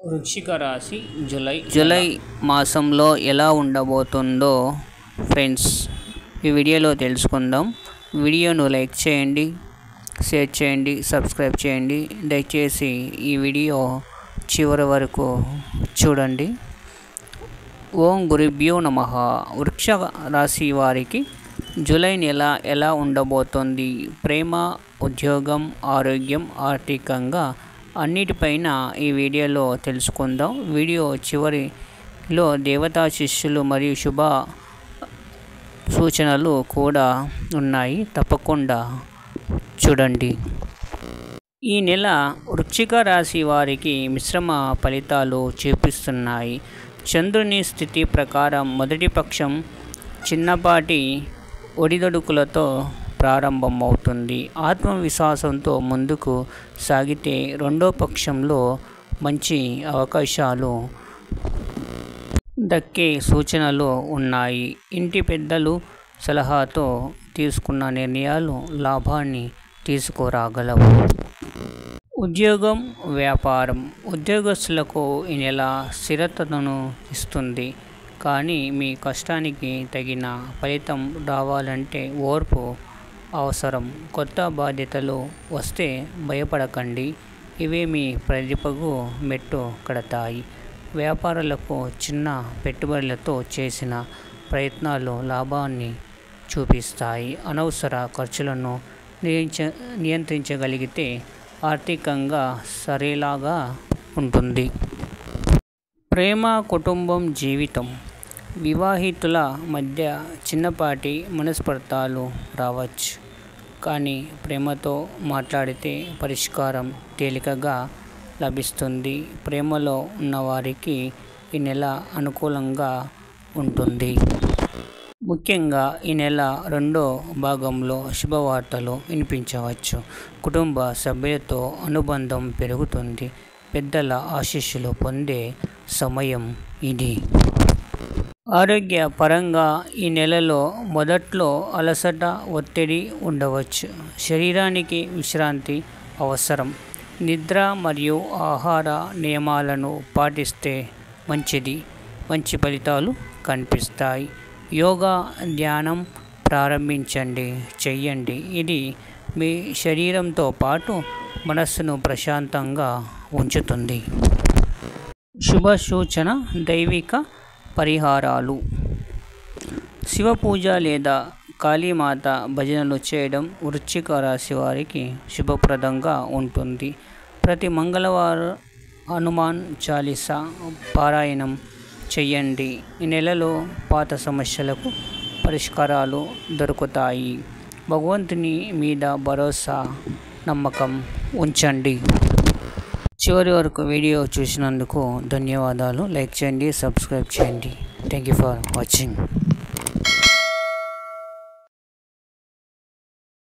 వృశ్చిక రాశి జూలై మాసంలో ఎలా ఉండబోతుందో ఫ్రెండ్స్ ఈ వీడియోలో తెలుసుకుందాం. వీడియోను లైక్ చేయండి, షేర్ చేయండి, సబ్స్క్రైబ్ చేయండి. దయచేసి ఈ వీడియో చివరి వరకు చూడండి. ఓం గురుభ్యో నమః. వృశ్చిక రాశి వారికి జూలై నెల ఎలా ఉండబోతోంది? ప్రేమ, ఉద్యోగం, ఆరోగ్యం, ఆర్థికంగా అన్నిటిపైన ఈ వీడియోలో తెలుసుకుందాం. వీడియో చివరిలో దేవతా శిష్యులు మరియు శుభ సూచనలు కూడా ఉన్నాయి, తప్పకుండా చూడండి. ఈ నెల వృశ్చిక రాశి వారికి మిశ్రమ ఫలితాలు చూపిస్తున్నాయి. చంద్రుని స్థితి ప్రకారం మొదటి పక్షం చిన్నపాటి ఒడిదొడుకులతో ప్రారంభమవుతుంది. ఆత్మవిశ్వాసంతో ముందుకు సాగితే రెండో పక్షంలో మంచి అవకాశాలు దక్కే సూచనలు ఉన్నాయి. ఇంటి పెద్దలు సలహాతో తీసుకున్న నిర్ణయాలు లాభాన్ని తీసుకురాగలవు. ఉద్యోగం, వ్యాపారం. ఉద్యోగస్తులకు ఈ నెల స్థిరతను ఇస్తుంది, కానీ మీ కష్టానికి తగిన ఫలితం రావాలంటే ఓర్పు అవసరం. కొత్త బాధ్యతలు వస్తే భయపడకండి, ఇవే మీ ప్రతిభకు మెట్టు కడతాయి. వ్యాపారులకు చిన్న పెట్టుబడులతో చేసిన ప్రయత్నాలు లాభాన్ని చూపిస్తాయి. అనవసర ఖర్చులను నియంత్రించగలిగితే ఆర్థికంగా సరేలాగా ఉంటుంది. ప్రేమ, కుటుంబం, జీవితం. వివాహితుల మధ్య చిన్నపాటి మనస్పర్ధలు రావచ్చు, కానీ ప్రేమతో మాట్లాడితే పరిష్కారం తేలికగా లభిస్తుంది. ప్రేమలో ఉన్నవారికి ఈ నెల అనుకూలంగా ఉంటుంది. ముఖ్యంగా ఈ నెల రెండో భాగంలో శుభవార్తలు వినిపించవచ్చు. కుటుంబ సభ్యులతో అనుబంధం పెరుగుతుంది. పెద్దల ఆశీస్సులు పొందే సమయం ఇది. ఆరోగ్య పరంగా ఈ నెలలో మొదట్లో అలసట, ఒత్తిడి ఉండవచ్చు. శరీరానికి విశ్రాంతి అవసరం. నిద్ర మరియు ఆహార నియమాలను పాటిస్తే మంచి ఫలితాలు కనిపిస్తాయి. యోగా, ధ్యానం చెయ్యండి. ఇది మీ శరీరంతో పాటు మనస్సును ప్రశాంతంగా ఉంచుతుంది. శుభ సూచన: దైవిక పరిహారాలు. శివ పూజ లేదా కాళీమాత భజనలు చేయడం వృశ్చిక రాశి వారికి శుభప్రదంగా ఉంటుంది. ప్రతి మంగళవారం హనుమాన్ చాలీసా పారాయణం చెయ్యండి. ఈ నెలలో పాత సమస్యలకు పరిష్కారాలు దొరుకుతాయి. భగవంతుని మీద భరోసా, నమ్మకం ఉంచండి. చివరి వరకు వీడియో చూసినందుకు ధన్యవాదాలు. లైక్ చేయండి, సబ్స్క్రైబ్ చేయండి. Thank you for watching.